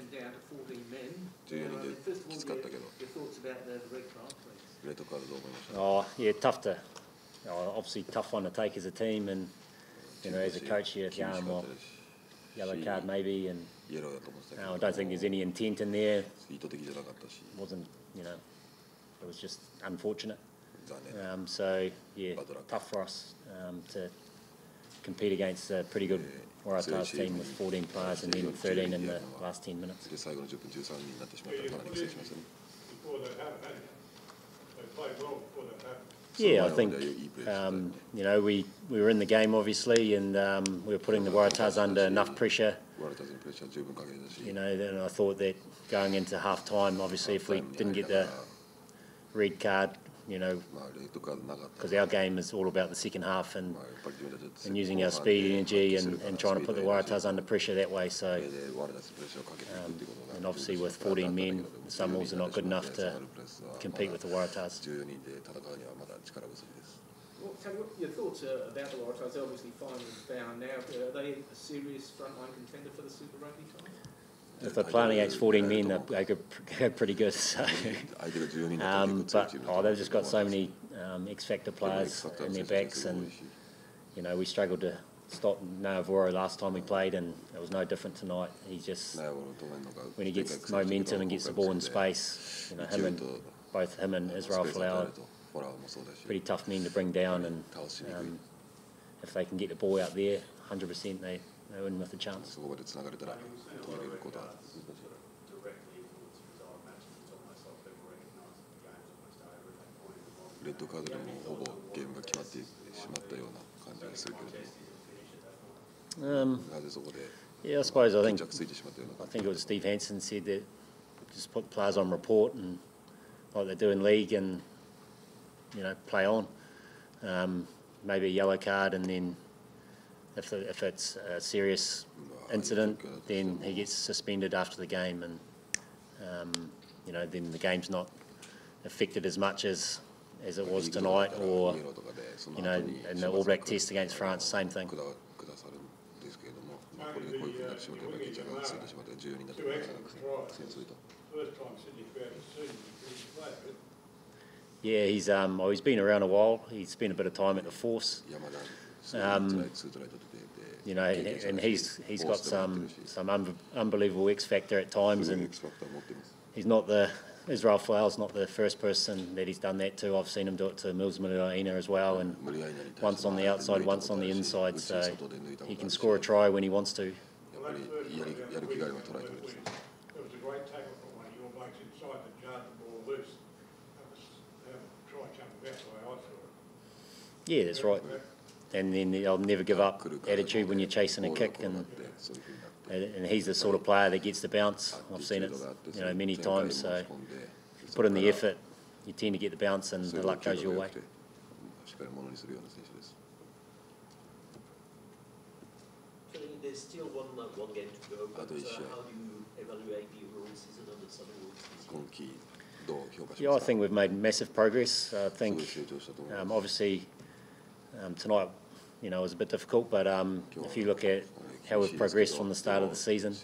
and down to 14 men. 14人できつかったけど。 Your thoughts about the red card, please? レッドカードどう思いました？ Oh, yeah, tough to, obviously tough one to take as a team, and you know, as a coach, you're going, well, yellow card maybe, and I don't think there's any intent in there. Wasn't, you know, it was just unfortunate. So yeah, tough for us to compete against a pretty good Waratahs team with 14 players and then 13 in the last 10 minutes. Yeah, I think you know, we were in the game obviously, and we were putting the Waratahs under enough pressure. You know, and I thought that going into half time, obviously, if we didn't get the red card, you know, because our game is all about the second half and using our speed, energy, and trying to put the Waratahs under pressure that way. So, and obviously with 14 men, the Sunwolves are not good enough to compete with the Waratahs. Well, tell me what your thoughts are about the Waratahs. They're obviously finally bound now. Are they a serious frontline contender for the Super Rugby title? If they're playing against 14 men, they go pretty good. So, but they've just got so many X-factor players in their backs, and you know, we struggled to stop Nagare last time we played, and it was no different tonight. He just, when he gets momentum and gets the ball in space, you know, both him and Israel Folau, pretty tough men to bring down, and if they can get the ball out there, 100% they win with a chance. Yeah, I suppose I think it was Steve Hansen said that just put players on report and like they do in league, and you know, play on. Maybe a yellow card, and then if it's a serious incident, then he gets suspended after the game, and you know, then the game's not affected as much as it was tonight, or you know, in the All Black Test against France, same thing. Yeah, he's been around a while. He's spent a bit of time at the Force. You know, and he's got some unbelievable X factor at times, and he's not Israel Folau's not the first person that he's done that to. I've seen him do it to Mills Muluaina as well, and once on the outside, once on the inside, so he can score a try when he wants to. Yeah, that's right. And then I'll never give up attitude when you're chasing a kick, and he's the sort of player that gets the bounce. I've seen it, you know, many times. So if you put in the effort, you tend to get the bounce, and the luck goes your way. There's still one game to go, but how do you evaluate the overall season of the Sunwolves this year? Yeah, I think we've made massive progress. I think obviously tonight, you know, was a bit difficult, but if you look at how we've progressed from the start of the season,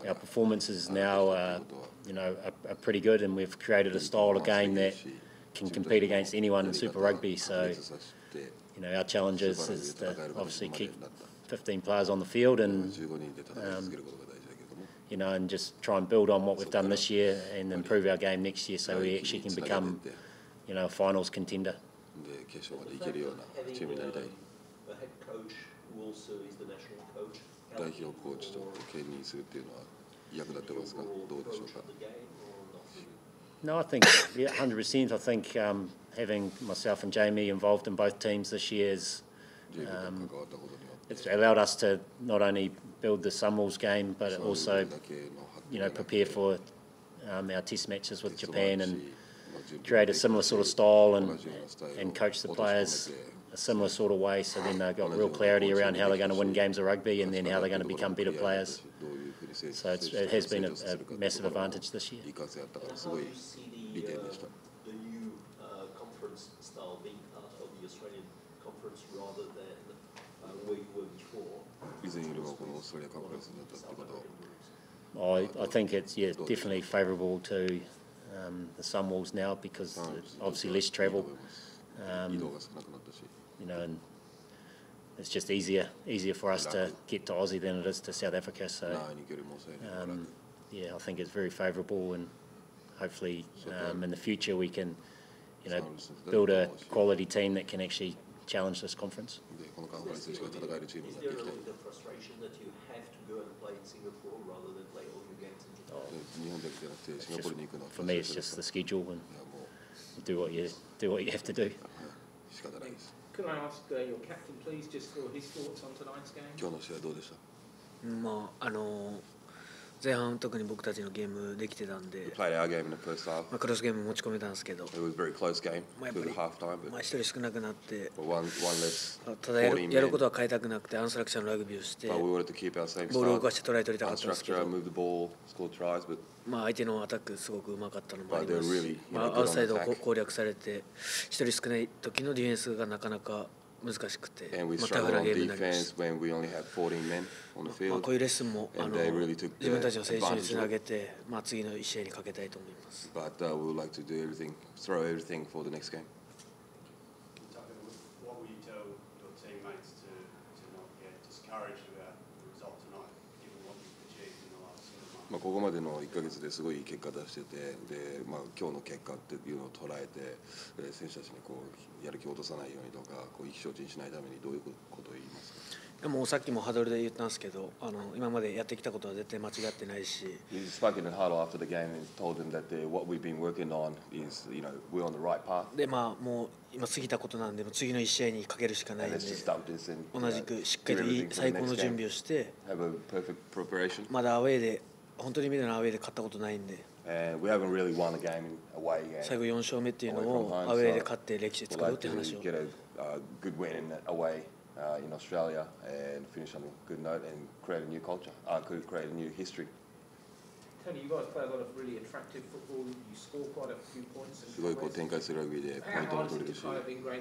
our performances now, you know, are pretty good, and we've created a style of game that can compete against anyone in Super Rugby. So, you know, our challenge is to obviously keep 15 players on the field, and you know, and just try and build on what we've done this year and improve our game next year, so we actually can become, you know, a finals contender. Having a head coach who also is the national coach, No, I think 100%. I think having myself and Jamie involved in both teams this year is it's allowed us to not only build the Sunwolves game, but also, you know, prepare for our test matches with Japan, and create a similar sort of style, and coach the players a similar sort of way, so then they've got real clarity around how they're going to win games of rugby, and then how they're going to become better players. So it has been a massive advantage this year. How do you see the new conference style being part of the Australian conference rather than where you were before? I think it's definitely favourable to the Sunwolves now because it's obviously less travel. And it's just easier for us to get to Aussie than it is to South Africa. So I think it's very favourable, and hopefully in the future we can build a quality team that can actually challenge this conference. Is there a little bit of frustration that you have to go and play in Singapore rather than play all your games in Japan? For me, it's just the schedule, and you do what you have to do. Could I ask your captain, please, just for his thoughts on tonight's game? 今日の試合どうでした？前半特に僕たちのゲームできてたんで、 We played our game in the first half. クロスゲーム持ち込めたんですけど、 It was a very close game やっぱ to り the half time, 一人少なくなって、 but one less ただやることは変えたくなくてアンストラクチャーのラグビーをして、 but we wanted to keep our same ボールを動 style. かしてトライ取りたかったんですけ Unstructured, ど、 move the ball, score tries, but 相手のアタックすごくうまかったのもあり But ま they're す really, し、 you know, good アウトサイドを on attack. 攻略されて一人少ない時のディフェンスがなかなか難しくて、 and we タ struggled フな on ゲームになりま defense す。 when we only had 14 men on the こう field. いうレッスンも And they really took 自分たちの the 選手につな advantage. げて、次の1試合にかけたいと思います。 But we would like to do everything, throw everything for the next game. What will you tell your teammates to not get discouraged about the result tonight, given what you've achieved in the last 7 months? ここまでの1ヶ月ですごいいい結果出してて、で、今日の結果っていうのを捉えて、選手たちにやる気を落とさないようにとか、意気消沈しないためにどういうことを言いますか？もうさっきもハドルで言ったんですけど、今までやってきたことは絶対間違ってないし、 He spoke in the huddle after the game and told them that what we've been working on is, we're on the right path. でもう今過ぎたことなんで、もう次の1試合にかけるしかないん And で、 let's just dump this and 同じくしっかりといい最高の準備をして、 have a perfect preparation. まだアウェーで本当に見るのアウェーで勝ったことないんで、 And we haven't really won a game in away game. 最後4勝目っていうのをアウェーで勝って歴史 We'd 作ろうっ like ていう to 話を。 get a good win in away in Australia and finish on a good note and create a new culture, create a new history. Tony, you guys play a lot of really attractive football. You score quite a few points. すごい展開するラグビーでポイン How トも hard is 取 it れる to し。 kind of ingrain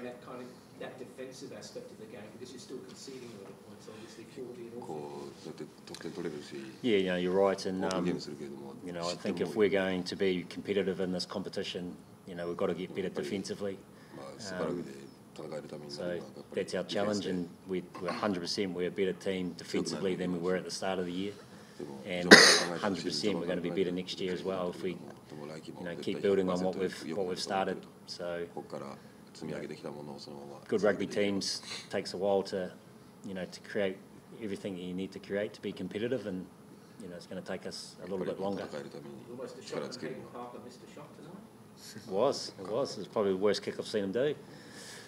that defensive aspect of the game because you're still conceding a lot of points, obviously 40 and all. だって得点取れるし。 Yeah, you're right, and オープンゲームするけれども。I think if we're going to be competitive in this competition, we've got to get better defensively. スーパーラグビーで戦えるために So that's our challenge, and we're 100% we're a better team defensively than we were at the start of the year, and 100% we're going to be better next year as well if we keep building on what we've started. So ここから積み上げてきたものをそのまま。 good rugby teams takes a while to create everything you need to create to be competitive, and it's going to take us a little bit longer. 戦えるために Almost a 力 shot つ and ける Hayden のは Parker missed a shot tonight. It was. It's probably the worst kick I've seen him do.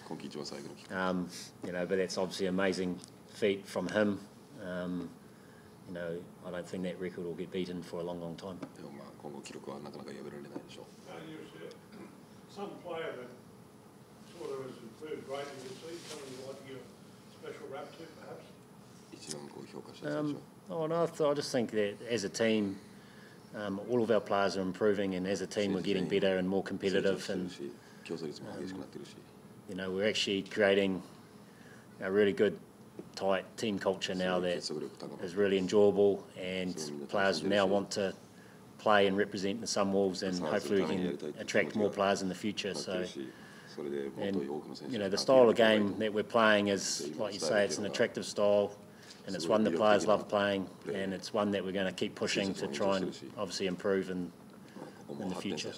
今季一番最後のキック。 But that's obviously an amazing feat from him. I don't think that record will get beaten for a long, long time. でも今後記録はなかなか破られないでしょう。 Some player that sort of has improved greatly this season, someone you'd like to give a special rap to, perhaps? 一番評価した選手は。 I just think that as a team, all of our players are improving, and as a team, we're getting better and more competitive, and 競争率も激しくなってるし。 we're actually creating a really good, tight team culture now that is really enjoyable, and players now want to play and represent the Sunwolves, and hopefully we can attract more players in the future. So, and the style of game that we're playing is, like you say, it's an attractive style, and it's one the players love playing, and it's one that we're going to keep pushing to try and obviously improve in the future.